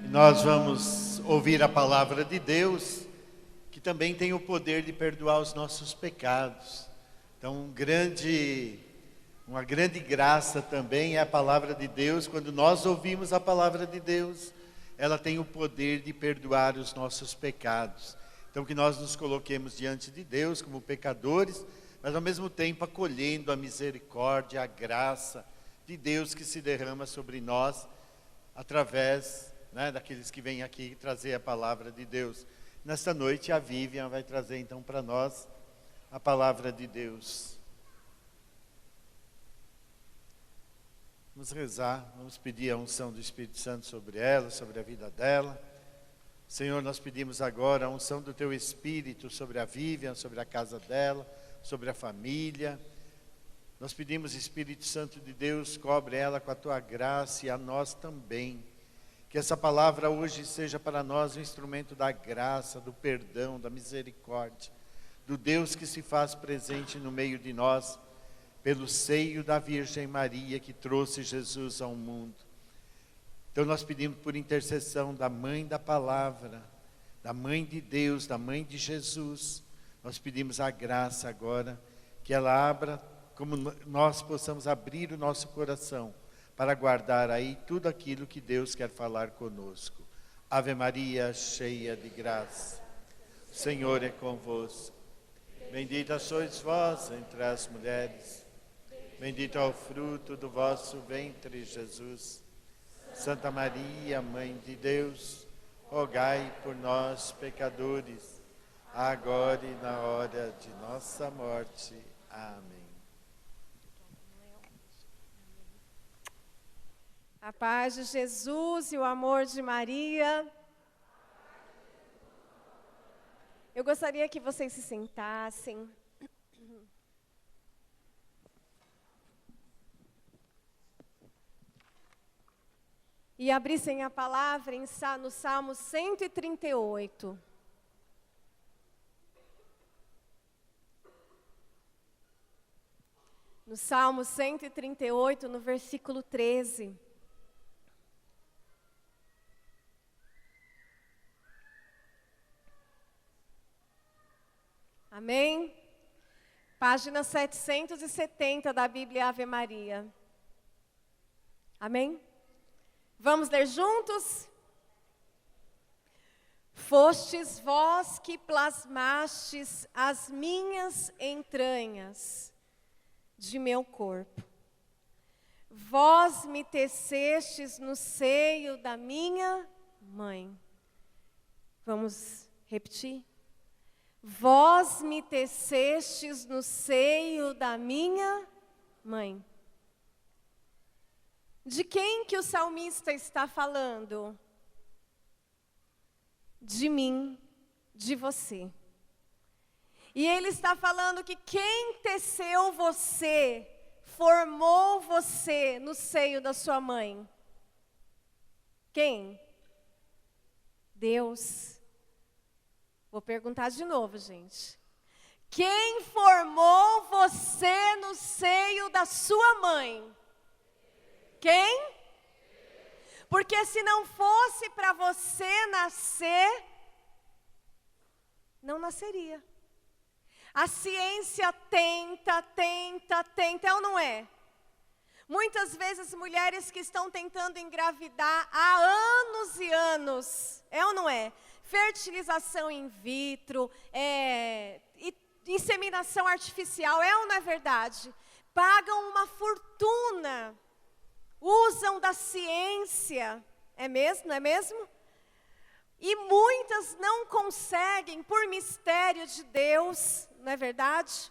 Nós vamos ouvir a palavra de Deus, que também tem o poder de perdoar os nossos pecados. Então, uma grande graça também é a palavra de Deus. Quando nós ouvimos a palavra de Deus, ela tem o poder de perdoar os nossos pecados. Então, que nós nos coloquemos diante de Deus como pecadores, mas ao mesmo tempo acolhendo a misericórdia, a graça de Deus que se derrama sobre nós, através daqueles que vêm aqui trazer a palavra de Deus. Nesta noite a Vivian vai trazer então para nós a palavra de Deus. Vamos rezar, vamos pedir a unção do Espírito Santo sobre ela, sobre a vida dela. Senhor, nós pedimos agora a unção do Teu Espírito sobre a Vivian, sobre a casa dela, sobre a família. Nós pedimos, Espírito Santo de Deus, cobre ela com a Tua graça e a nós também. Que essa palavra hoje seja para nós um instrumento da graça, do perdão, da misericórdia, do Deus que se faz presente no meio de nós, pelo seio da Virgem Maria que trouxe Jesus ao mundo. Então nós pedimos por intercessão da Mãe da Palavra, da Mãe de Deus, da Mãe de Jesus. Nós pedimos a graça agora, que ela abra, como nós possamos abrir o nosso coração, para guardar aí tudo aquilo que Deus quer falar conosco. Ave Maria, cheia de graça, o Senhor é convosco. Bendita sois vós entre as mulheres, bendito é o fruto do vosso ventre, Jesus. Santa Maria, Mãe de Deus, rogai por nós, pecadores, agora e na hora de nossa morte. Amém. A paz de Jesus e o amor de Maria. Eu gostaria que vocês se sentassem. E abrissem a palavra no Salmo 138. No Salmo 138, no versículo 13. Amém? Página 770 da Bíblia Ave Maria. Amém? Vamos ler juntos? Fostes vós que plasmastes as minhas entranhas de meu corpo. Vós me tecestes no seio da minha mãe. Vamos repetir? Vós me tecestes no seio da minha mãe. De quem que o salmista está falando? De mim, de você. E ele está falando que quem teceu você, formou você no seio da sua mãe? Quem? Deus. Vou perguntar de novo, gente. Quem formou você no seio da sua mãe? Quem? Porque se não fosse para você nascer, não nasceria. A ciência tenta, é ou não é? Muitas vezes mulheres que estão tentando engravidar há anos e anos, é ou não é? Fertilização in vitro, inseminação artificial, é ou não é verdade? Pagam uma fortuna, usam da ciência, é mesmo, não é mesmo? E muitas não conseguem por mistério de Deus, não é verdade?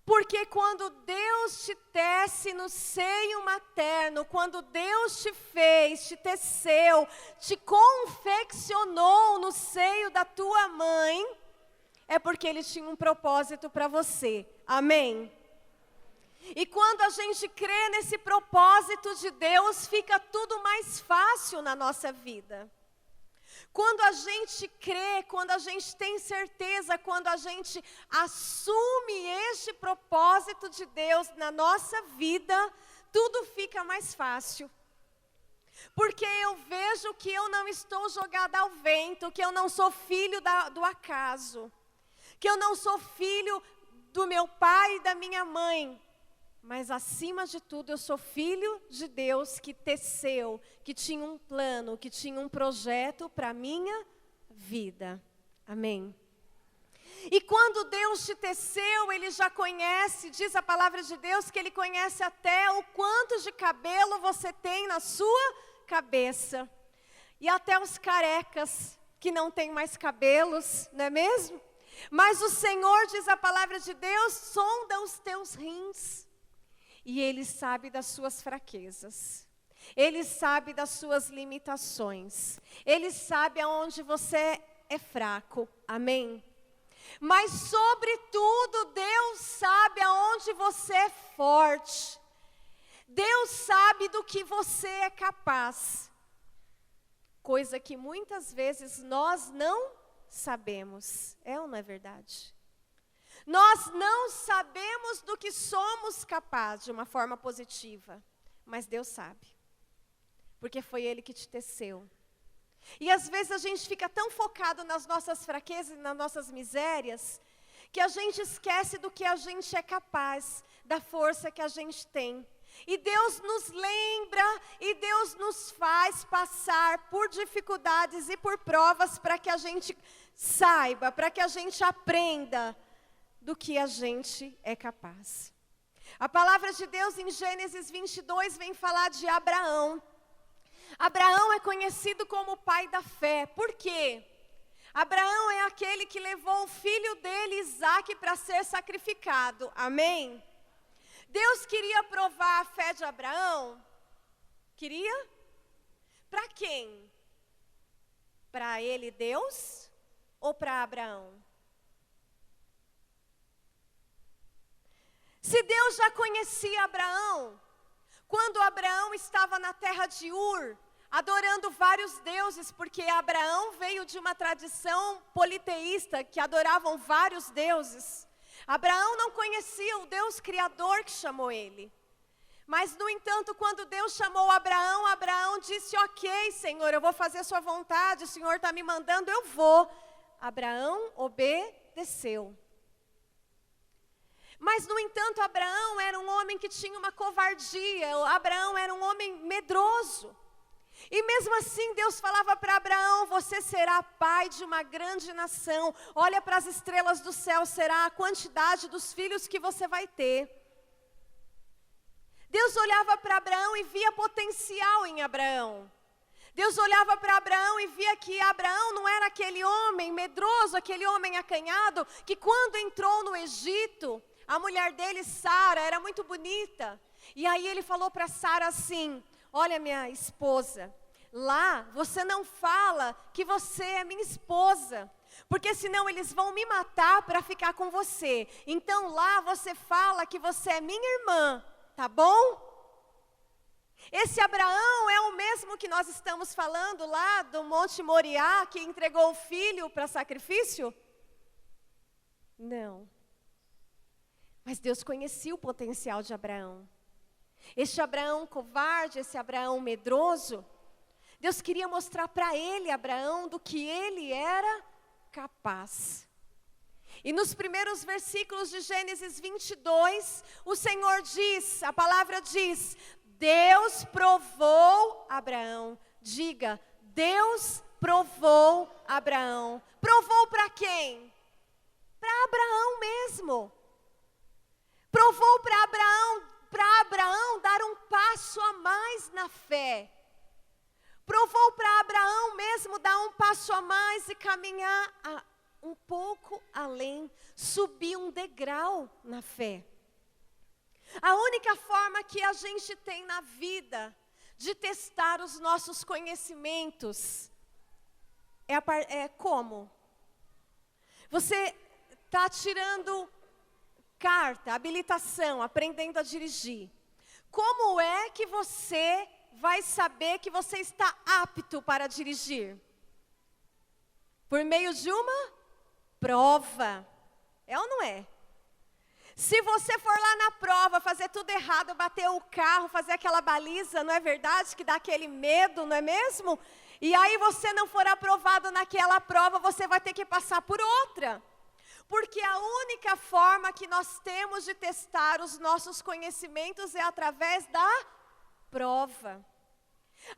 Porque quando Deus te tece no seio materno, quando Deus te fez, te teceu, te confeccionou no seio da tua mãe, é porque Ele tinha um propósito para você. Amém? E quando a gente crê nesse propósito de Deus, fica tudo mais fácil na nossa vida. Quando a gente crê, quando a gente tem certeza, quando a gente assume este propósito de Deus na nossa vida, tudo fica mais fácil. Porque eu vejo que eu não estou jogada ao vento, que eu não sou filho do acaso, que eu não sou filho do meu pai e da minha mãe, mas acima de tudo eu sou filho de Deus que teceu, que tinha um plano, que tinha um projeto para a minha vida. Amém? E quando Deus te teceu, Ele já conhece, diz a palavra de Deus, que Ele conhece até o quanto de cabelo você tem na sua cabeça. E até os carecas, que não têm mais cabelos, não é mesmo? Mas o Senhor, diz a palavra de Deus, sonda os teus rins. E Ele sabe das suas fraquezas. Ele sabe das suas limitações. Ele sabe aonde você é fraco. Amém? Mas sobretudo, Deus sabe aonde você é forte. Deus sabe do que você é capaz. Coisa que muitas vezes nós não sabemos. É ou não é verdade? Nós não sabemos do que somos capazes de uma forma positiva. Mas Deus sabe. Porque foi Ele que te teceu. E às vezes a gente fica tão focado nas nossas fraquezas e nas nossas misérias, que a gente esquece do que a gente é capaz, da força que a gente tem. E Deus nos lembra e Deus nos faz passar por dificuldades e por provas para que a gente saiba, para que a gente aprenda do que a gente é capaz. A palavra de Deus em Gênesis 22 vem falar de Abraão. Abraão é conhecido como o pai da fé. Por quê? Abraão é aquele que levou o filho dele, Isaque, para ser sacrificado. Amém? Deus queria provar a fé de Abraão? Queria? Para quem? Para ele, Deus? Ou para Abraão? Se Deus já conhecia Abraão, quando Abraão estava na terra de Ur, adorando vários deuses, porque Abraão veio de uma tradição politeísta, que adoravam vários deuses. Abraão não conhecia o Deus Criador que chamou ele. Mas, no entanto, quando Deus chamou Abraão, Abraão disse, ok, Senhor, eu vou fazer a sua vontade, o Senhor está me mandando, eu vou. Abraão obedeceu. Mas, no entanto, Abraão era um homem que tinha uma covardia, Abraão era um homem medroso. E mesmo assim Deus falava para Abraão, você será pai de uma grande nação, olha para as estrelas do céu, será a quantidade dos filhos que você vai ter. Deus olhava para Abraão e via potencial em Abraão. Deus olhava para Abraão e via que Abraão não era aquele homem medroso, aquele homem acanhado, que quando entrou no Egito, a mulher dele, Sara, era muito bonita. E aí ele falou para Sara assim, olha minha esposa, lá você não fala que você é minha esposa, porque senão eles vão me matar para ficar com você. Então lá você fala que você é minha irmã, tá bom? Esse Abraão é o mesmo que nós estamos falando lá do Monte Moriá, que entregou o filho para sacrifício? Não. Mas Deus conhecia o potencial de Abraão. Este Abraão covarde, esse Abraão medroso, Deus queria mostrar para ele, Abraão, do que ele era capaz. E nos primeiros versículos de Gênesis 22, o Senhor diz, a palavra diz, Deus provou Abraão. Diga, Deus provou Abraão. Provou para quem? Para Abraão mesmo. Provou para Abraão dar um passo a mais na fé. Provou para Abraão mesmo dar um passo a mais e caminhar um pouco além, subir um degrau na fé. A única forma que a gente tem na vida de testar os nossos conhecimentos é como? Você está tirando carta, habilitação, aprendendo a dirigir. Como é que você vai saber que você está apto para dirigir? Por meio de uma prova. É ou não é? Se você for lá na prova, fazer tudo errado, bater o carro, fazer aquela baliza, não é verdade? Que dá aquele medo, não é mesmo? E aí você não for aprovado naquela prova, você vai ter que passar por outra. Porque a única forma que nós temos de testar os nossos conhecimentos é através da prova.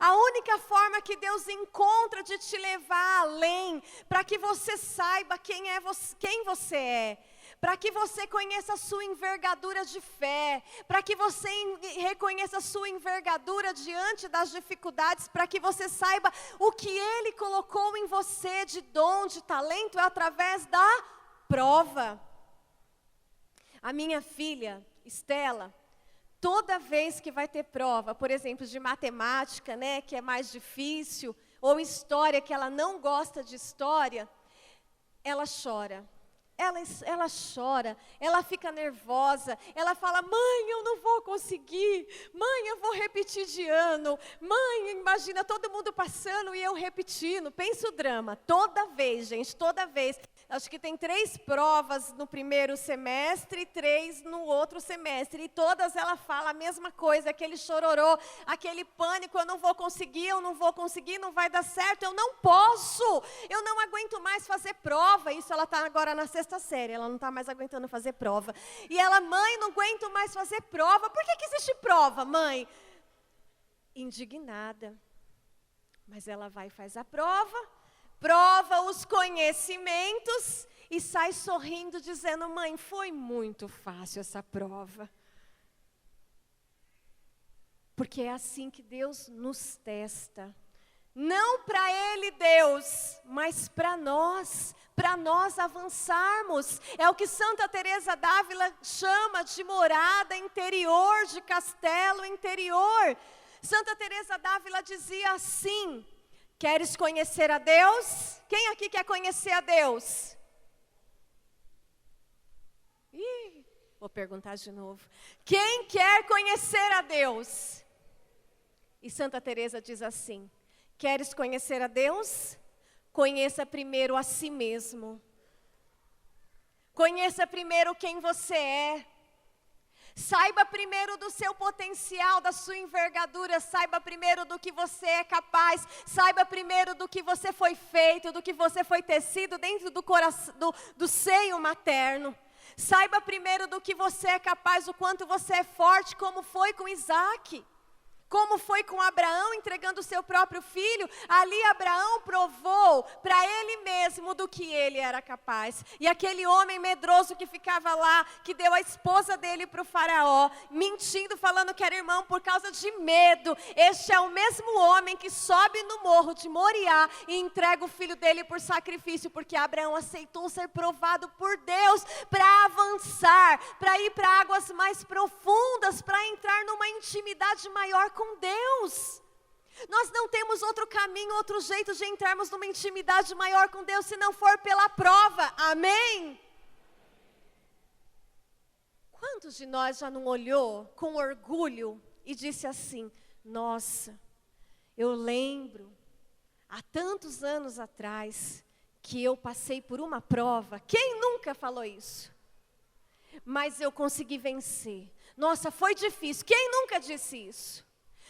A única forma que Deus encontra de te levar além, para que você saiba quem você é, para que você conheça a sua envergadura de fé, para que você reconheça a sua envergadura diante das dificuldades, para que você saiba o que Ele colocou em você de dom, de talento, é através da prova. A minha filha, Estela, toda vez que vai ter prova, por exemplo, de matemática, né, que é mais difícil, ou história, que ela não gosta de história, ela chora. Ela chora, ela fica nervosa, ela fala: mãe, eu não vou conseguir, mãe, eu vou repetir de ano, mãe, imagina todo mundo passando e eu repetindo. Pensa o drama, toda vez, gente, toda vez. Acho que tem 3 provas no primeiro semestre e 3 no outro semestre, e todas ela fala a mesma coisa, aquele chororô, aquele pânico: eu não vou conseguir, não vai dar certo, eu não posso, eu não aguento mais fazer prova. Isso ela está agora na 6ª série, ela não está mais aguentando fazer prova. E ela: mãe, não aguento mais fazer prova. Por que existe prova, mãe? Indignada. Mas ela vai e faz a prova, prova os conhecimentos e sai sorrindo, dizendo: mãe, foi muito fácil essa prova. Porque é assim que Deus nos testa. Não para Ele, Deus, mas para nós avançarmos. É o que Santa Teresa d'Ávila chama de morada interior, de castelo interior. Santa Teresa d'Ávila dizia assim: queres conhecer a Deus? Quem aqui quer conhecer a Deus? Vou perguntar de novo. Quem quer conhecer a Deus? E Santa Teresa diz assim: queres conhecer a Deus? Conheça primeiro a si mesmo. Conheça primeiro quem você é. Saiba primeiro do seu potencial, da sua envergadura. Saiba primeiro do que você é capaz. Saiba primeiro do que você foi feito, do que você foi tecido dentro do coração, do seio materno. Saiba primeiro do que você é capaz, o quanto você é forte, como foi com Isaac. Como foi com Abraão entregando o seu próprio filho. Ali Abraão provou para ele mesmo do que ele era capaz. E aquele homem medroso que ficava lá, que deu a esposa dele para o faraó, mentindo, falando que era irmão por causa de medo. Este é o mesmo homem que sobe no morro de Moriá e entrega o filho dele por sacrifício, porque Abraão aceitou ser provado por Deus para avançar, para ir para águas mais profundas, para entrar numa intimidade maior com Deus. Nós não temos outro caminho, outro jeito de entrarmos numa intimidade maior com Deus, se não for pela prova. Amém? Quantos de nós já não olhou com orgulho e disse assim: nossa, eu lembro há tantos anos atrás que eu passei por uma prova. Quem nunca falou isso? Mas eu consegui vencer. Nossa, foi difícil. Quem nunca disse isso?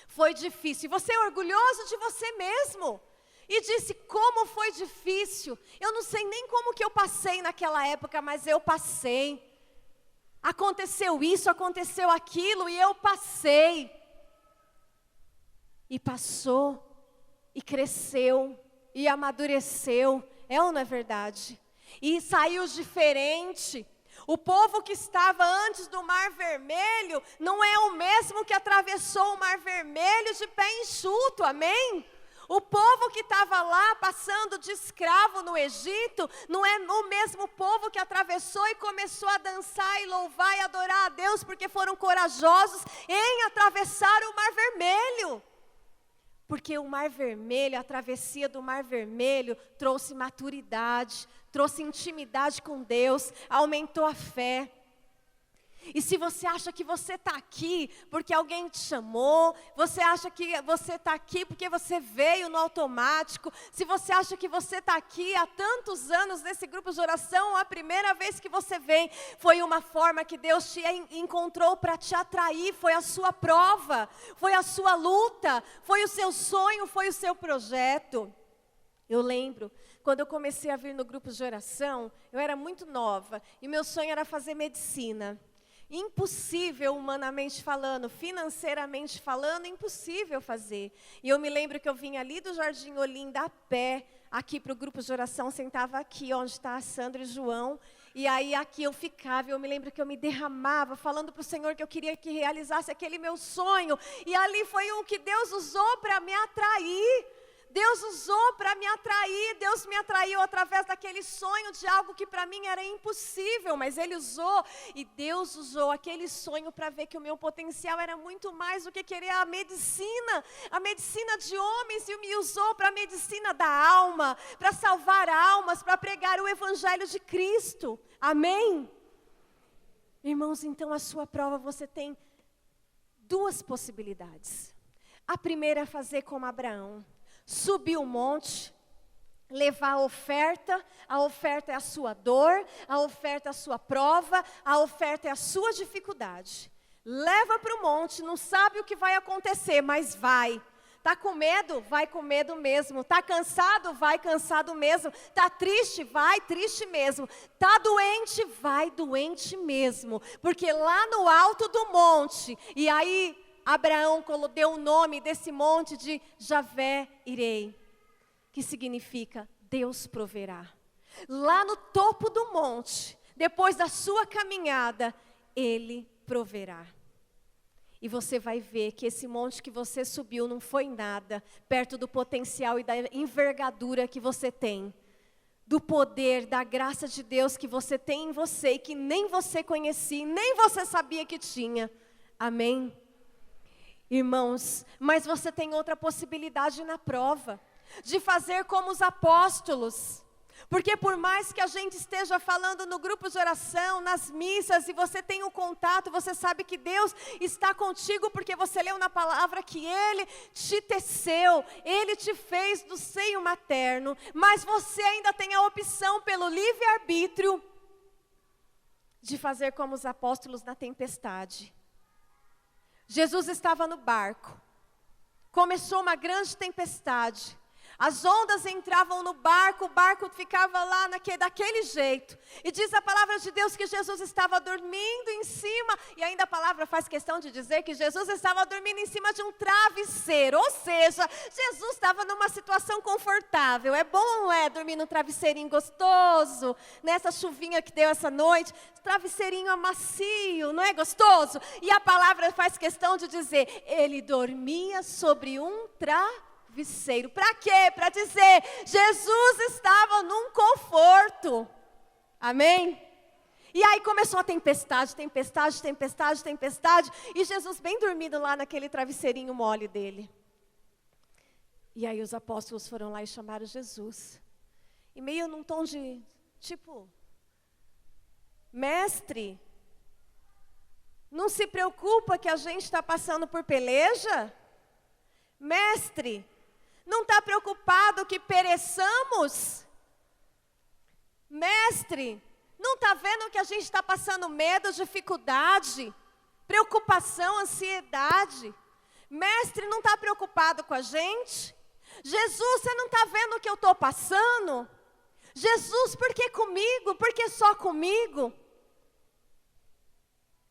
Foi difícil. E você é orgulhoso de você mesmo. E disse: como foi difícil. Eu não sei nem como que eu passei naquela época, mas eu passei. Aconteceu isso, aconteceu aquilo, e eu passei. E passou, e cresceu, e amadureceu. É ou não é verdade? E saiu diferente. O povo que estava antes do Mar Vermelho não é o mesmo que atravessou o Mar Vermelho de pé enxuto, amém? O povo que estava lá passando de escravo no Egito não é o mesmo povo que atravessou e começou a dançar e louvar e adorar a Deus porque foram corajosos em atravessar o Mar Vermelho. Porque o Mar Vermelho, a travessia do Mar Vermelho trouxe maturidade, trouxe intimidade com Deus, aumentou a fé. E se você acha que você está aqui porque alguém te chamou, você acha que você está aqui porque você veio no automático, se você acha que você está aqui há tantos anos nesse grupo de oração, a primeira vez que você vem, foi uma forma que Deus te encontrou para te atrair, foi a sua prova, foi a sua luta, foi o seu sonho, foi o seu projeto. Eu lembro, quando eu comecei a vir no grupo de oração, eu era muito nova, e meu sonho era fazer medicina. Impossível humanamente falando, financeiramente falando, impossível fazer. E eu me lembro que eu vinha ali do Jardim Olinda a pé, aqui para o grupo de oração, sentava aqui onde está a Sandra e o João, e aí aqui eu ficava, eu me lembro que eu me derramava, falando para o Senhor que eu queria que realizasse aquele meu sonho, e ali foi o que Deus usou para me atrair. Deus usou para me atrair, Deus me atraiu através daquele sonho de algo que para mim era impossível, mas Ele usou, e Deus usou aquele sonho para ver que o meu potencial era muito mais do que querer a medicina de homens, e me usou para a medicina da alma, para salvar almas, para pregar o Evangelho de Cristo, amém? Irmãos, então a sua prova você tem duas possibilidades. A primeira é fazer como Abraão. Subir o monte, levar a oferta é a sua dor, a oferta é a sua prova, a oferta é a sua dificuldade. Leva para o monte, não sabe o que vai acontecer, mas vai. Está com medo? Vai com medo mesmo. Está cansado? Vai cansado mesmo. Está triste? Vai triste mesmo. Está doente? Vai doente mesmo. Porque lá no alto do monte, e aí Abraão deu o nome desse monte de Javé Irei, que significa Deus proverá. Lá no topo do monte, depois da sua caminhada, Ele proverá. E você vai ver que esse monte que você subiu não foi nada, perto do potencial e da envergadura que você tem, do poder, da graça de Deus que você tem em você, e que nem você conhecia, nem você sabia que tinha. Amém? Irmãos, mas você tem outra possibilidade na prova, de fazer como os apóstolos. Porque por mais que a gente esteja falando no grupo de oração, nas missas, e você tem um contato, você sabe que Deus está contigo, porque você leu na palavra que Ele te teceu, Ele te fez do seio materno, mas você ainda tem a opção pelo livre-arbítrio, de fazer como os apóstolos na tempestade. Jesus estava no barco, começou uma grande tempestade, as ondas entravam no barco, o barco ficava lá daquele jeito, e diz a palavra de Deus que Jesus estava dormindo em cima, e ainda a palavra faz questão de dizer que Jesus estava dormindo em cima de um travesseiro, ou seja, Jesus estava numa situação confortável. É bom, dormir num travesseirinho gostoso, nessa chuvinha que deu essa noite, travesseirinho macio, não é gostoso? E a palavra faz questão de dizer, ele dormia sobre um travesseiro. Para quê? Para dizer, Jesus estava num conforto. Amém? E aí começou a tempestade, e Jesus bem dormido lá naquele travesseirinho mole dele. E aí os apóstolos foram lá e chamaram Jesus. E meio num tom de, tipo, mestre, não se preocupa que a gente está passando por peleja? Mestre, não está preocupado que pereçamos? Mestre, não está vendo que a gente está passando medo, dificuldade, preocupação, ansiedade? Mestre, não está preocupado com a gente? Jesus, você não está vendo o que eu estou passando? Jesus, por que comigo? Por que só comigo?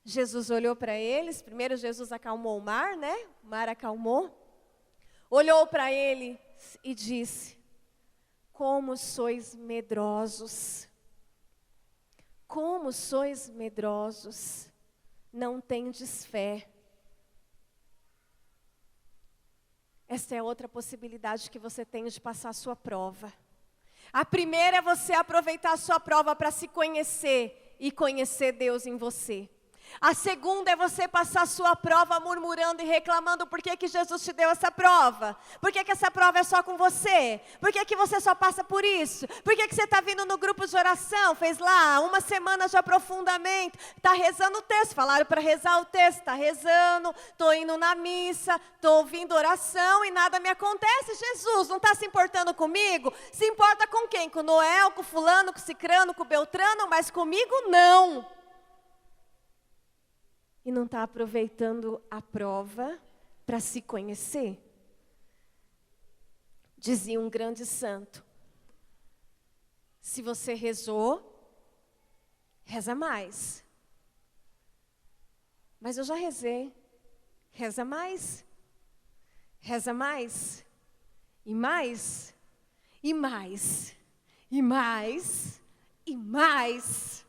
Jesus olhou para eles, primeiro Jesus acalmou o mar, né? O mar acalmou. Olhou para ele e disse, como sois medrosos. Como sois medrosos, não tendes fé. Essa é outra possibilidade que você tem de passar a sua prova. A primeira é você aproveitar a sua prova para se conhecer e conhecer Deus em você. A segunda é você passar a sua prova murmurando e reclamando por que Jesus te deu essa prova. Por que essa prova é só com você? Por que você só passa por isso? Por que você está vindo no grupo de oração? Fez lá 1 semana de aprofundamento. Está rezando o texto. Falaram para rezar o texto. Está rezando. Estou indo na missa. Estou ouvindo oração e nada me acontece. Jesus não está se importando comigo? Se importa com quem? Com Noel, com fulano, com cicrano, com Beltrano? Mas comigo não. E não está aproveitando a prova para se conhecer. Dizia um grande santo: se você rezou, reza mais. Mas eu já rezei. Reza mais. Reza mais. E mais. E mais. E mais. E mais.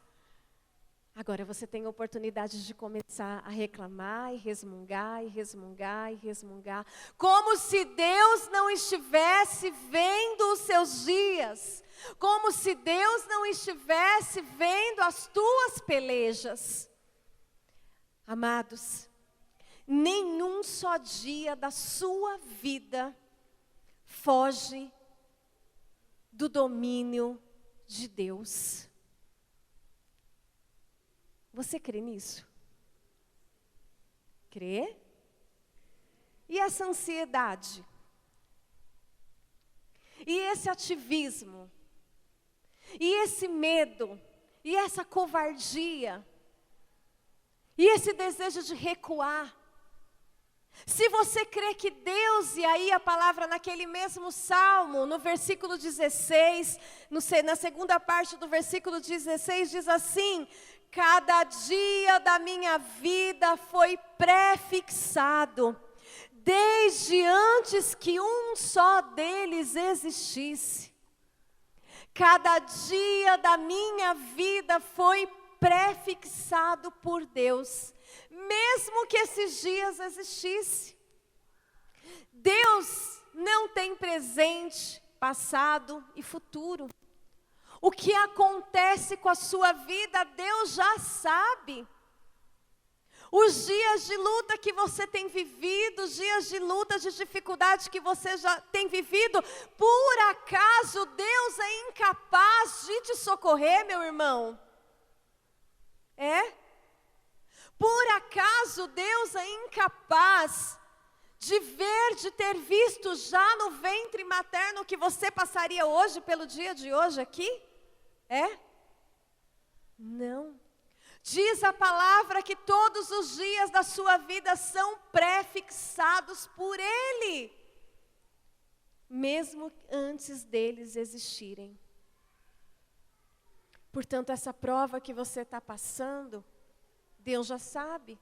Agora você tem a oportunidade de começar a reclamar e resmungar, e resmungar, e resmungar. Como se Deus não estivesse vendo os seus dias. Como se Deus não estivesse vendo as tuas pelejas. Amados, nenhum só dia da sua vida foge do domínio de Deus. Você crê nisso? Crê? E essa ansiedade? E esse ativismo? E esse medo? E essa covardia? E esse desejo de recuar? Se você crê que Deus, e aí a palavra naquele mesmo salmo, no versículo 16, na segunda parte do versículo 16, diz assim: cada dia da minha vida foi pré-fixado, desde antes que um só deles existisse. Cada dia da minha vida foi pré-fixado por Deus, mesmo que esses dias existissem. Deus não tem presente, passado e futuro. O que acontece com a sua vida, Deus já sabe. Os dias de luta que você tem vivido, os dias de luta, de dificuldade que você já tem vivido, por acaso Deus é incapaz de te socorrer, meu irmão? É? Por acaso Deus é incapaz de ver, de ter visto já no ventre materno o que você passaria hoje, pelo dia de hoje aqui? É? Não. Diz a palavra que todos os dias da sua vida são pré-fixados por Ele, mesmo antes deles existirem. Portanto, essa prova que você está passando, Deus já sabe.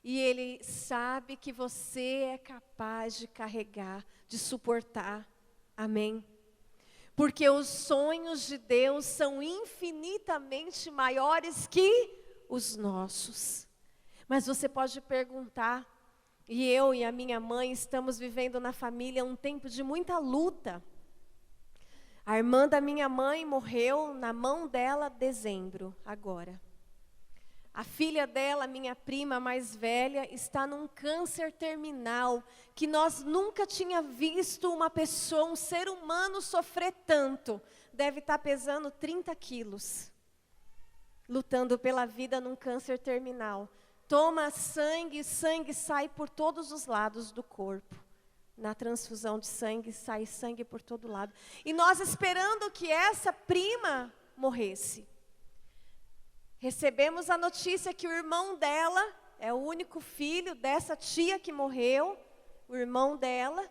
E Ele sabe que você é capaz de carregar, de suportar. Amém? Porque os sonhos de Deus são infinitamente maiores que os nossos. Mas você pode perguntar, e eu e a minha mãe estamos vivendo na família um tempo de muita luta. A irmã da minha mãe morreu na mão dela em dezembro, agora. A filha dela, minha prima mais velha, está num câncer terminal, que nós nunca tinha visto uma pessoa, um ser humano sofrer tanto. Deve estar pesando 30 quilos, lutando pela vida num câncer terminal. Toma sangue, sangue sai por todos os lados do corpo. Na transfusão de sangue, sai sangue por todo lado. E nós esperando que essa prima morresse. Recebemos a notícia que o irmão dela, é o único filho dessa tia que morreu, o irmão dela,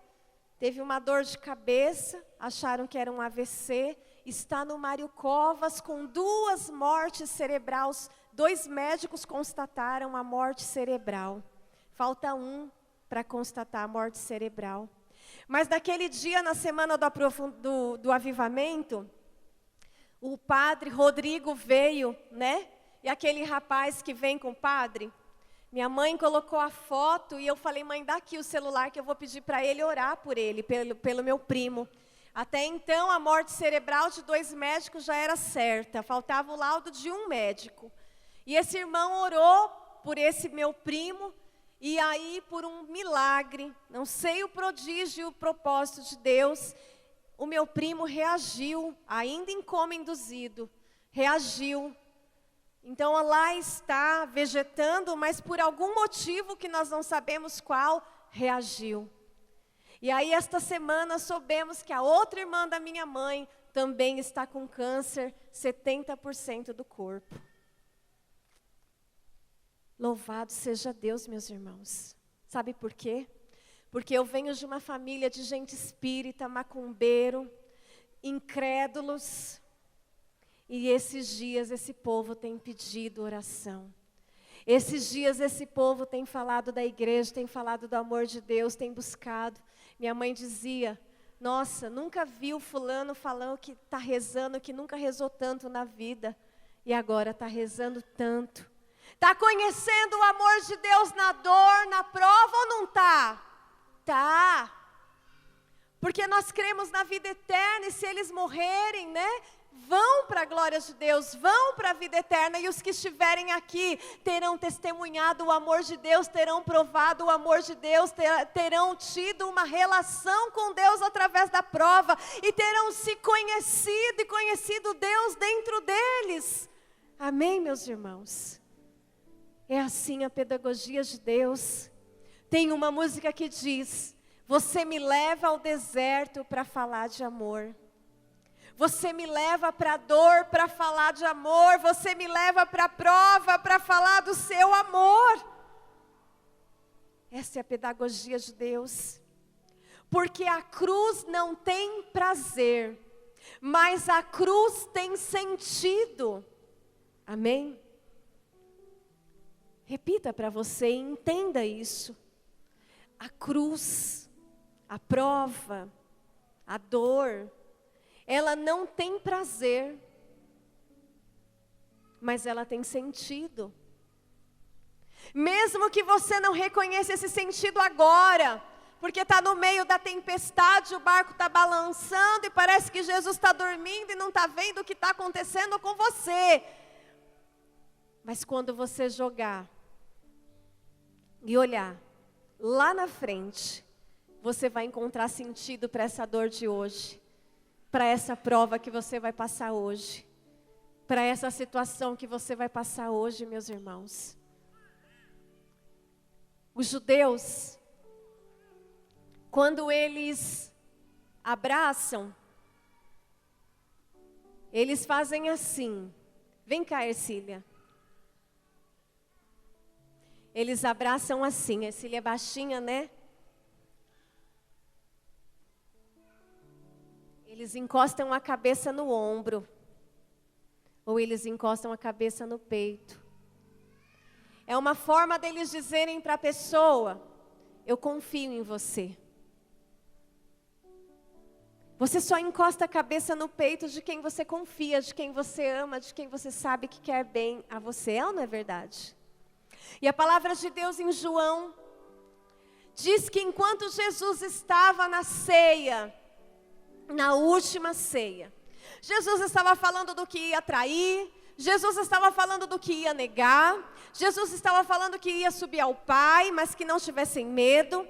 teve uma dor de cabeça, acharam que era um AVC, está no Mário Covas com 2 mortes cerebrais, 2 médicos constataram a morte cerebral. Falta 1 para constatar a morte cerebral. Mas naquele dia, na semana do avivamento, o padre Rodrigo veio, né? E aquele rapaz que vem com o padre, minha mãe colocou a foto e eu falei: mãe, dá aqui o celular que eu vou pedir para ele orar por ele, pelo meu primo. Até então, a morte cerebral de 2 médicos já era certa, faltava o laudo de 1 médico. E esse irmão orou por esse meu primo, e aí por um milagre, não sei o prodígio e o propósito de Deus, o meu primo reagiu, ainda em coma induzido, reagiu. Então lá está, vegetando, mas por algum motivo que nós não sabemos qual, reagiu. E aí esta semana soubemos que a outra irmã da minha mãe também está com câncer, 70% do corpo. Louvado seja Deus, meus irmãos. Sabe por quê? Porque eu venho de uma família de gente espírita, macumbeiro, incrédulos. E esses dias esse povo tem pedido oração. Esses dias esse povo tem falado da igreja, tem falado do amor de Deus, tem buscado. Minha mãe dizia, nossa, nunca vi o fulano falando que está rezando, que nunca rezou tanto na vida. E agora está rezando tanto. Está conhecendo o amor de Deus na dor, na prova ou não está? Tá. Porque nós cremos na vida eterna e se eles morrerem, né? Vão para a glória de Deus, vão para a vida eterna. E os que estiverem aqui terão testemunhado o amor de Deus, terão provado o amor de Deus, terão tido uma relação com Deus através da prova. E terão se conhecido e conhecido Deus dentro deles. Amém, meus irmãos? É assim a pedagogia de Deus. Tem uma música que diz, você me leva ao deserto para falar de amor. Você me leva para a dor para falar de amor. Você me leva para a prova para falar do seu amor. Essa é a pedagogia de Deus. Porque a cruz não tem prazer, mas a cruz tem sentido. Amém? Repita para você e entenda isso. A cruz, a prova, a dor, ela não tem prazer, mas ela tem sentido. Mesmo que você não reconheça esse sentido agora, porque está no meio da tempestade, o barco está balançando e parece que Jesus está dormindo e não está vendo o que está acontecendo com você. Mas quando você jogar e olhar lá na frente, você vai encontrar sentido para essa dor de hoje, para essa prova que você vai passar hoje, para essa situação que você vai passar hoje, meus irmãos. Os judeus, quando eles abraçam, eles fazem assim. Vem cá, Ercília. Eles abraçam assim, a Ercília é baixinha, né? Eles encostam a cabeça no ombro, ou eles encostam a cabeça no peito. É uma forma deles dizerem para a pessoa, eu confio em você. Você só encosta a cabeça no peito de quem você confia, de quem você ama, de quem você sabe que quer bem a você, é ou não é verdade? E a palavra de Deus em João diz que enquanto Jesus estava na ceia, na última ceia, Jesus estava falando do que ia trair, Jesus estava falando do que ia negar, Jesus estava falando que ia subir ao Pai, mas que não tivessem medo.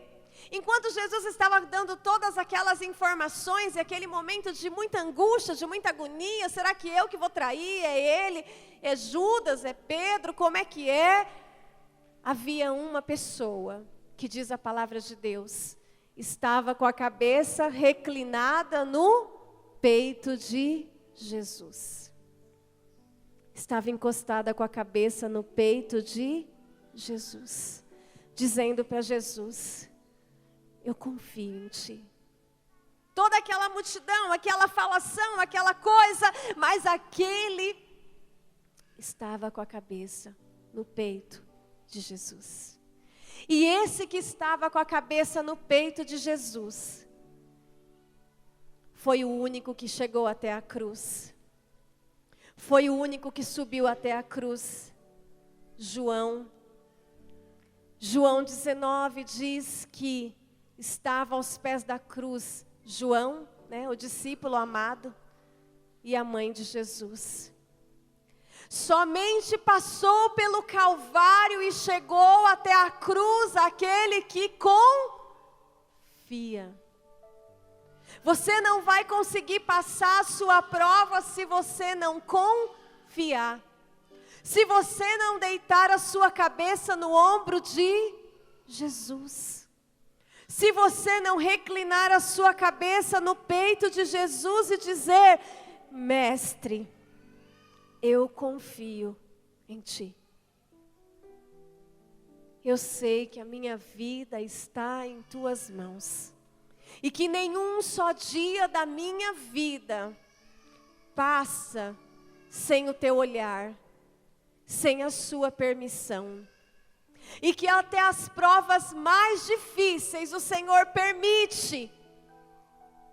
Enquanto Jesus estava dando todas aquelas informações, e aquele momento de muita angústia, de muita agonia, será que eu que vou trair? É ele? É Judas? É Pedro? Como é que é? Havia uma pessoa, que diz a palavra de Deus, estava com a cabeça reclinada no peito de Jesus. Estava encostada com a cabeça no peito de Jesus, dizendo para Jesus, eu confio em ti. Toda aquela multidão, aquela falação, aquela coisa, mas aquele estava com a cabeça no peito de Jesus. E esse que estava com a cabeça no peito de Jesus, foi o único que chegou até a cruz. Foi o único que subiu até a cruz. João 19 diz que estava aos pés da cruz João, né, o discípulo amado, e a mãe de Jesus. Somente passou pelo Calvário e chegou até a cruz aquele que confia. Você não vai conseguir passar a sua prova se você não confiar. Se você não deitar a sua cabeça no ombro de Jesus. Se você não reclinar a sua cabeça no peito de Jesus e dizer: Mestre, eu confio em Ti. Eu sei que a minha vida está em Tuas mãos. E que nenhum só dia da minha vida passa sem o Teu olhar, sem a Sua permissão. E que até as provas mais difíceis o Senhor permite,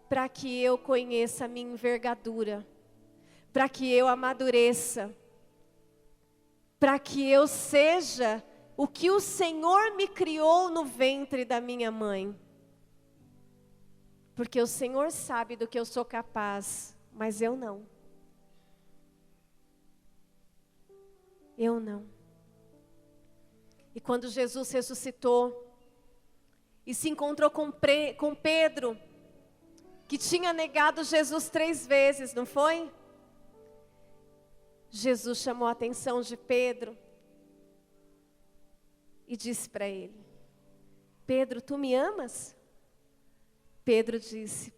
para que eu conheça a minha envergadura, para que eu amadureça, para que eu seja o que o Senhor me criou no ventre da minha mãe. Porque o Senhor sabe do que eu sou capaz, mas eu não. Eu não. E quando Jesus ressuscitou e se encontrou com Pedro, que tinha negado Jesus 3 vezes, não foi? Jesus chamou a atenção de Pedro e disse para ele: Pedro, tu me amas? Pedro disse: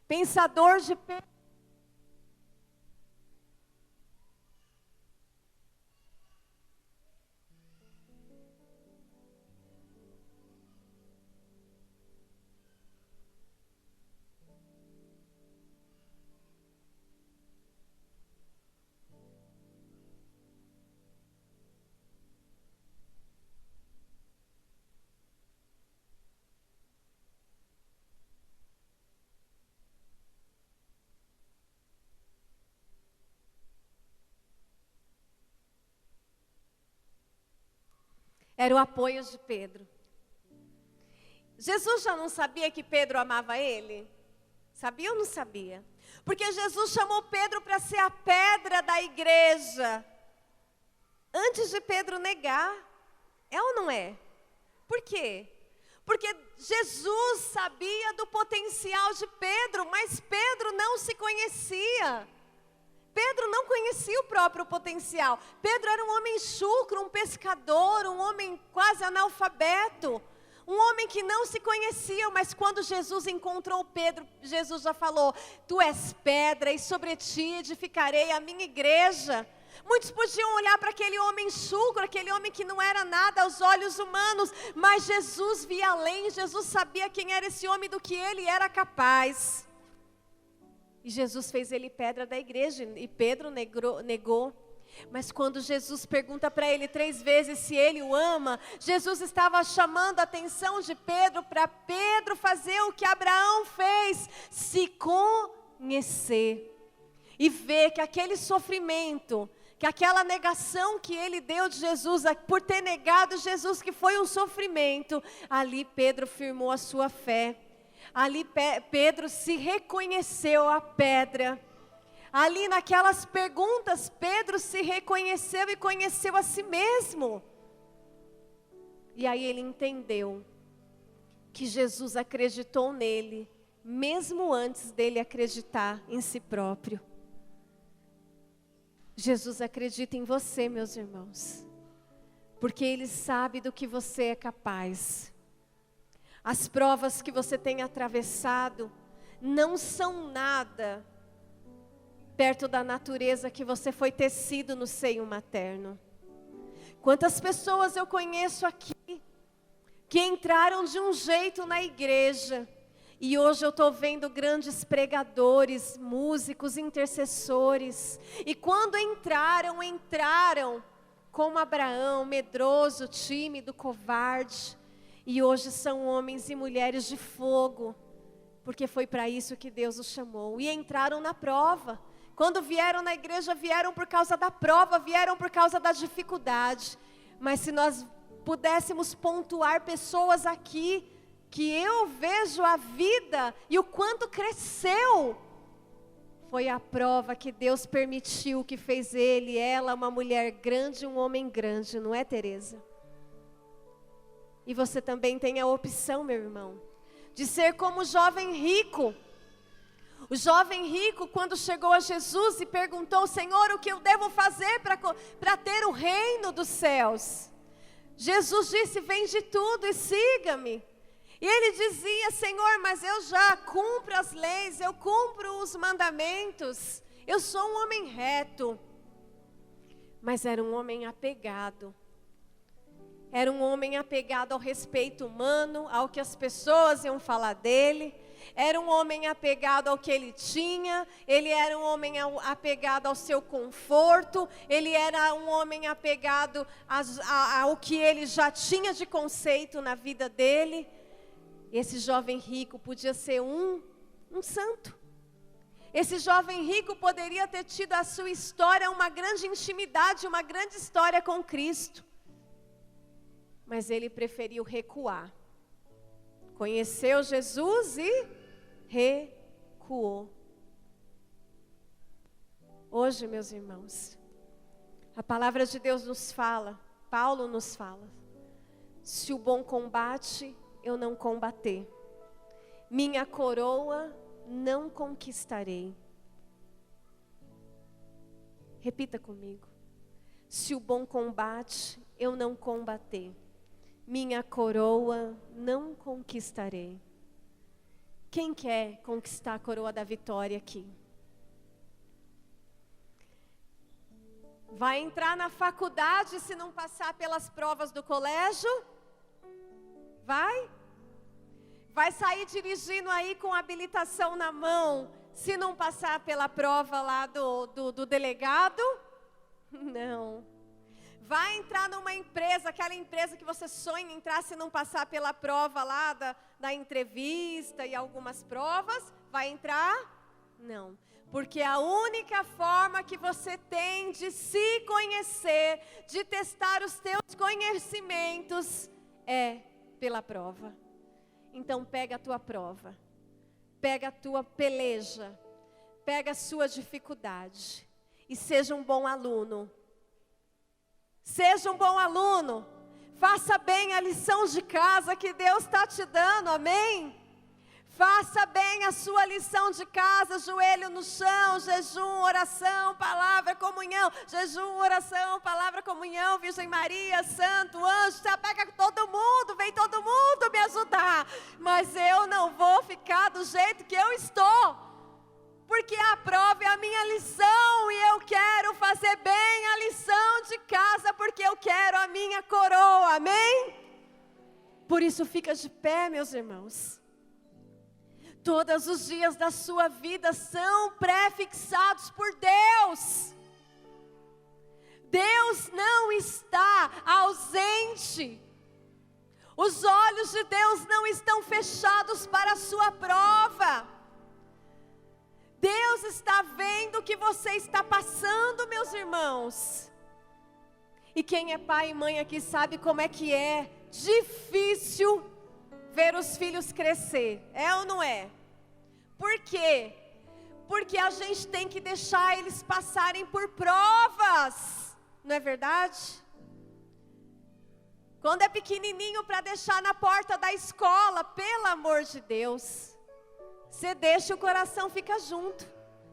pensador de Pedro. Era o apoio de Pedro. Jesus já não sabia que Pedro amava ele? Sabia ou não sabia? Porque Jesus chamou Pedro para ser a pedra da igreja, antes de Pedro negar. É ou não é? Por quê? Porque Jesus sabia do potencial de Pedro, mas Pedro não se conhecia. Pedro não conhecia o próprio potencial. Pedro era um homem chucro, um pescador, um homem quase analfabeto. Um homem que não se conhecia, mas quando Jesus encontrou Pedro, Jesus já falou: tu és pedra e sobre ti edificarei a minha igreja. Muitos podiam olhar para aquele homem chucro, aquele homem que não era nada aos olhos humanos, mas Jesus via além, Jesus sabia quem era esse homem, do que ele era capaz. E Jesus fez ele pedra da igreja, e Pedro negou. Mas quando Jesus pergunta para ele 3 vezes se ele o ama, Jesus estava chamando a atenção de Pedro, para Pedro fazer o que Abraão fez, se conhecer. E ver que aquele sofrimento, que aquela negação que ele deu de Jesus, por ter negado Jesus, que foi um sofrimento, ali Pedro firmou a sua fé. Ali Pedro se reconheceu a pedra. Ali naquelas perguntas, Pedro se reconheceu e conheceu a si mesmo. E aí ele entendeu que Jesus acreditou nele, mesmo antes dele acreditar em si próprio. Jesus acredita em você, meus irmãos, porque Ele sabe do que você é capaz. As provas que você tem atravessado não são nada perto da natureza que você foi tecido no seio materno. Quantas pessoas eu conheço aqui que entraram de um jeito na igreja, e hoje eu estou vendo grandes pregadores, músicos, intercessores, e quando entraram como Abraão, medroso, tímido, covarde, e hoje são homens e mulheres de fogo, porque foi para isso que Deus os chamou, e entraram na prova. Quando vieram na igreja, vieram por causa da prova, vieram por causa da dificuldade. Mas se nós pudéssemos pontuar pessoas aqui, que eu vejo a vida e o quanto cresceu, Foi a prova que Deus permitiu, que fez ele e ela uma mulher grande e um homem grande, não é, Teresa? E você também tem a opção, meu irmão, de ser como o jovem rico. O jovem rico, quando chegou a Jesus e perguntou: Senhor, o que eu devo fazer para ter o reino dos céus? Jesus disse: vende tudo e siga-me. E ele dizia: Senhor, mas eu já cumpro as leis, eu cumpro os mandamentos, eu sou um homem reto. Mas era um homem apegado. Era um homem apegado ao respeito humano, ao que as pessoas iam falar dele. Era um homem apegado ao que ele tinha. Ele era um homem apegado ao seu conforto. Ele era um homem apegado ao que ele já tinha de conceito na vida dele. Esse jovem rico podia ser um santo. Esse jovem rico poderia ter tido a sua história, uma grande intimidade, uma grande história com Cristo. Mas ele preferiu recuar. Conheceu Jesus e recuou. Hoje, meus irmãos, a palavra de Deus nos fala, Paulo nos fala: se o bom combate eu não combater, minha coroa não conquistarei. Repita comigo: se o bom combate eu não combater, minha coroa não conquistarei. Quem quer conquistar a coroa da vitória aqui? Vai entrar na faculdade se não passar pelas provas do colégio? Vai? Vai sair dirigindo aí com habilitação na mão se não passar pela prova lá do delegado? Não. Vai entrar numa empresa, aquela empresa que você sonha em entrar, se não passar pela prova lá da entrevista e algumas provas, vai entrar? Não. Porque a única forma que você tem de se conhecer, de testar os teus conhecimentos, é pela prova. Então pega a tua prova, pega a tua peleja, pega a sua dificuldade e seja um bom aluno. Seja um bom aluno, faça bem a lição de casa que Deus está te dando, amém? Faça bem a sua lição de casa, joelho no chão, jejum, oração, palavra, comunhão, jejum, oração, palavra, comunhão, Virgem Maria, Santo, Anjo, pega todo mundo, vem todo mundo me ajudar, mas eu não vou ficar do jeito que eu estou. Porque a prova é a minha lição e eu quero fazer bem a lição de casa, porque eu quero a minha coroa, amém? Por isso fica de pé, meus irmãos. Todos os dias da sua vida são pré-fixados por Deus. Deus não está ausente. Os olhos de Deus não estão fechados para a sua prova. Deus está vendo o que você está passando, meus irmãos. E quem é pai e mãe aqui sabe como é que é difícil ver os filhos crescer. É ou não é? Por quê? Porque a gente tem que deixar eles passarem por provas. Não é verdade? Quando é pequenininho, para deixar na porta da escola, pelo amor de Deus, você deixa, o coração fica junto.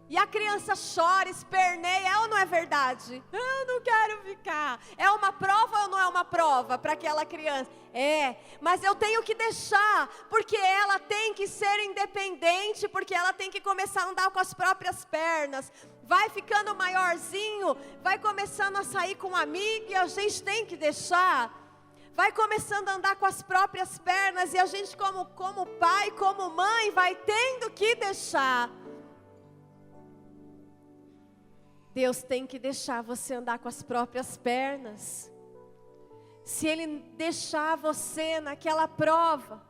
E a criança chora, esperneia, é ou não é verdade? Eu não quero ficar. É uma prova ou não é uma prova para aquela criança? É, mas eu tenho que deixar, porque ela tem que ser independente, porque ela tem que começar a andar com as próprias pernas. Vai ficando maiorzinho, vai começando a sair com um amigo e a gente tem que deixar. Vai começando a andar com as próprias pernas e a gente como pai, como mãe, vai tendo que deixar. Deus tem que deixar você andar com as próprias pernas. Se Ele deixar você naquela prova,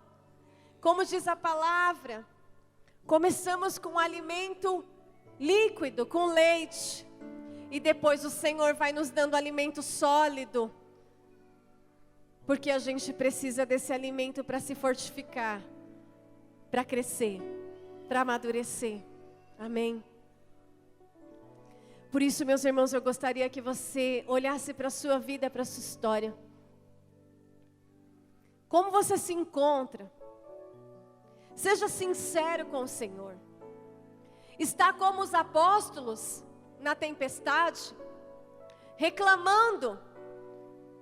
como diz a palavra, começamos com alimento líquido, com leite, e depois o Senhor vai nos dando alimento sólido, porque a gente precisa desse alimento para se fortificar, para crescer, para amadurecer, amém? Por isso, meus irmãos, eu gostaria que você olhasse para a sua vida, para a sua história. Como você se encontra? Seja sincero com o Senhor. Está como os apóstolos na tempestade, reclamando: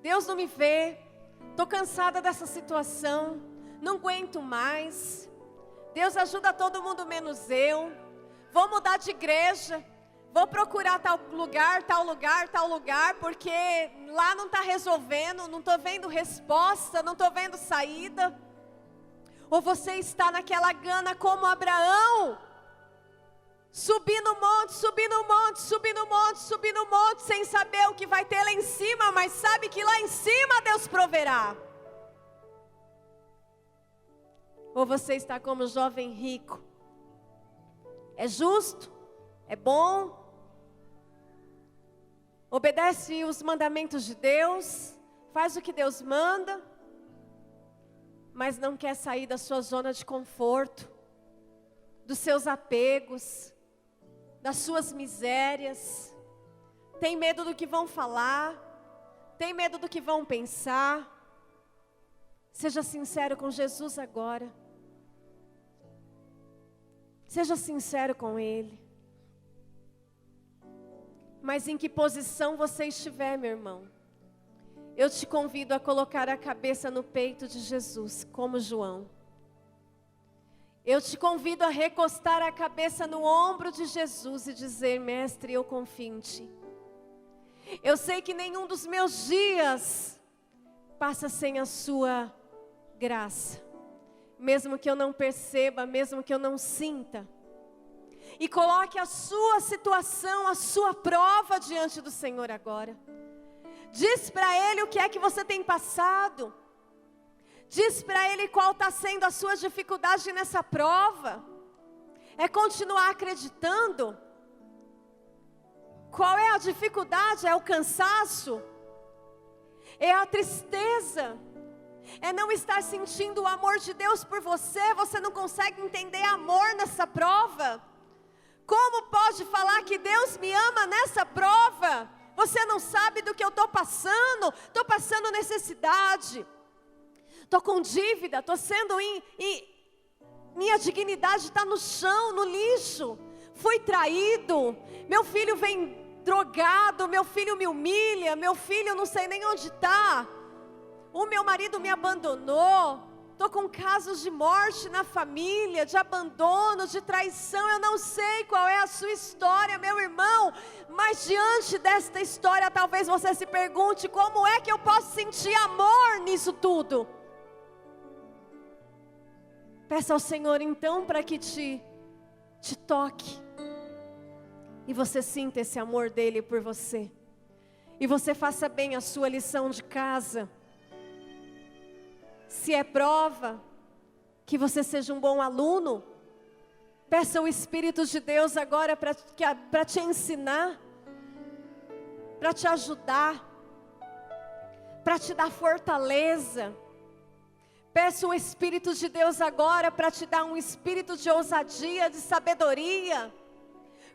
Deus não me vê, estou cansada dessa situação, não aguento mais. Deus ajuda todo mundo menos eu. Vou mudar de igreja, vou procurar tal lugar, porque lá não está resolvendo, não estou vendo resposta, não estou vendo saída. Ou você está naquela gana como Abraão, subindo o monte, sem saber o que vai ter lá em cima, mas sabe que lá em cima Deus proverá. Ou você está como o jovem rico, é justo, é bom, obedece os mandamentos de Deus, faz o que Deus manda, mas não quer sair da sua zona de conforto, dos seus apegos, das suas misérias, tem medo do que vão falar, tem medo do que vão pensar. Seja sincero com Jesus agora. Seja sincero com Ele. Mas em que posição você estiver, meu irmão, eu te convido a colocar a cabeça no peito de Jesus, como João. Eu te convido a recostar a cabeça no ombro de Jesus e dizer: Mestre, eu confio em Ti. Eu sei que nenhum dos meus dias passa sem a Sua graça, mesmo que eu não perceba, mesmo que eu não sinta. E coloque a sua situação, a sua prova diante do Senhor agora. Diz para Ele o que é que você tem passado. Diz para Ele qual está sendo a sua dificuldade nessa prova. É continuar acreditando? Qual é a dificuldade? É o cansaço? É a tristeza? É não estar sentindo o amor de Deus por você? Você não consegue entender amor nessa prova? Como pode falar que Deus me ama nessa prova? Você não sabe do que eu estou passando necessidade, estou com dívida, estou sendo minha dignidade está no chão, no lixo, fui traído, meu filho vem drogado, meu filho me humilha, meu filho não sei nem onde está, o meu marido me abandonou, estou com casos de morte na família, de abandono, de traição. Eu não sei qual é a sua história, meu irmão, mas diante desta história, talvez você se pergunte: como é que eu posso sentir amor nisso tudo? Peça ao Senhor então para que te toque, e você sinta esse amor dele por você, e você faça bem a sua lição de casa. Se é prova, que você seja um bom aluno. Peça o Espírito de Deus agora para te ensinar, para te ajudar, para te dar fortaleza. Peça o Espírito de Deus agora para te dar um espírito de ousadia, de sabedoria.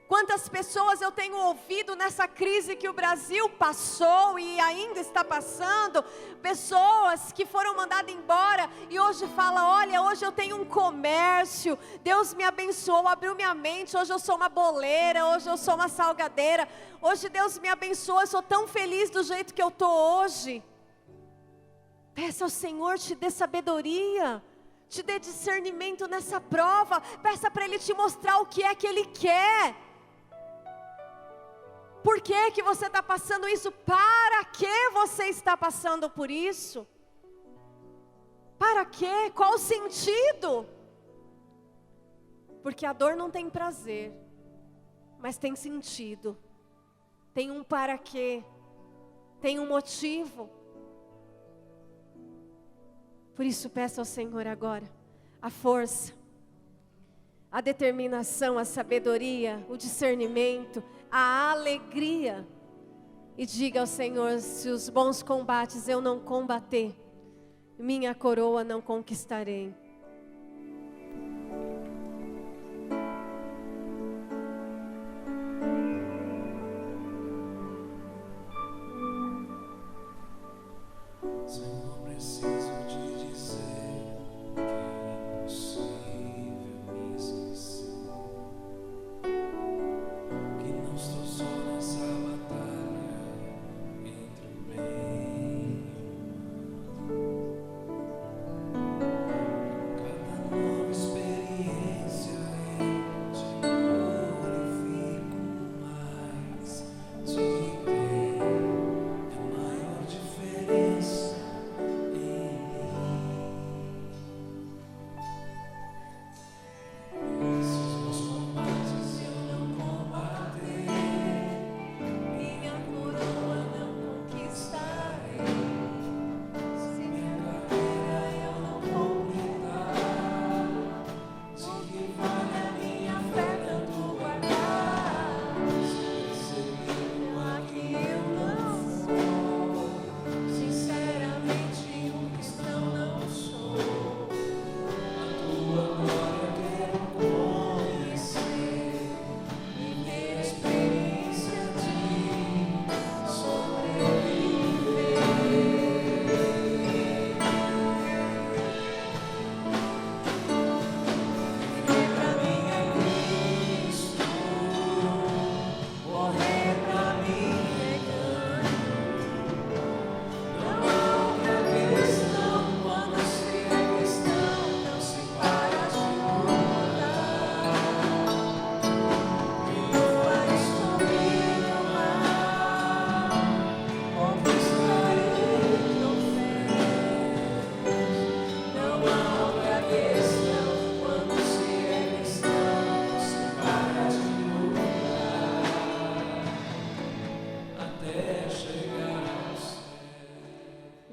Quantas pessoas eu tenho ouvido nessa crise que o Brasil passou e ainda está passando, pessoas que foram mandadas embora e hoje falam: olha, hoje eu tenho um comércio, Deus me abençoou, abriu minha mente, hoje eu sou uma boleira, hoje eu sou uma salgadeira, hoje Deus me abençoou, eu sou tão feliz do jeito que eu estou hoje. Peça ao Senhor, te dê sabedoria, te dê discernimento nessa prova, peça para Ele te mostrar o que é que Ele quer. Por que você está passando isso? Para que você está passando por isso? Para quê? Qual o sentido? Porque a dor não tem prazer, mas tem sentido. Tem um para quê, tem um motivo. Por isso peça ao Senhor agora a força, a determinação, a sabedoria, o discernimento, a alegria. E diga ao Senhor: se os bons combates eu não combater, minha coroa não conquistarei.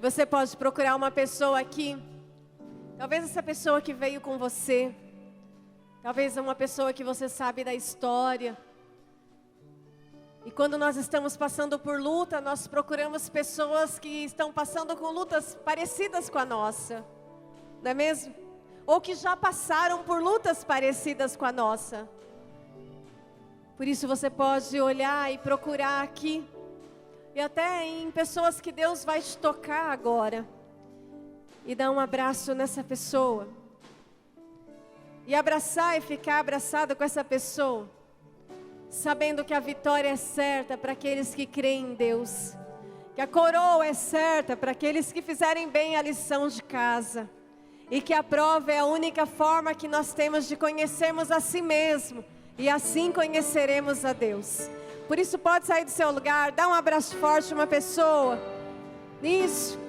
Você pode procurar uma pessoa aqui. Talvez essa pessoa que veio com você. Talvez uma pessoa que você sabe da história. E quando nós estamos passando por luta, nós procuramos pessoas que estão passando com lutas parecidas com a nossa. Não é mesmo? Ou que já passaram por lutas parecidas com a nossa. Por isso você pode olhar e procurar aqui. E até em pessoas que Deus vai te tocar agora. E dar um abraço nessa pessoa. E abraçar e ficar abraçado com essa pessoa. Sabendo que a vitória é certa para aqueles que creem em Deus. Que a coroa é certa para aqueles que fizerem bem a lição de casa. E que a prova é a única forma que nós temos de conhecermos a si mesmo. E assim conheceremos a Deus. Por isso pode sair do seu lugar, dá um abraço forte a uma pessoa. Isso.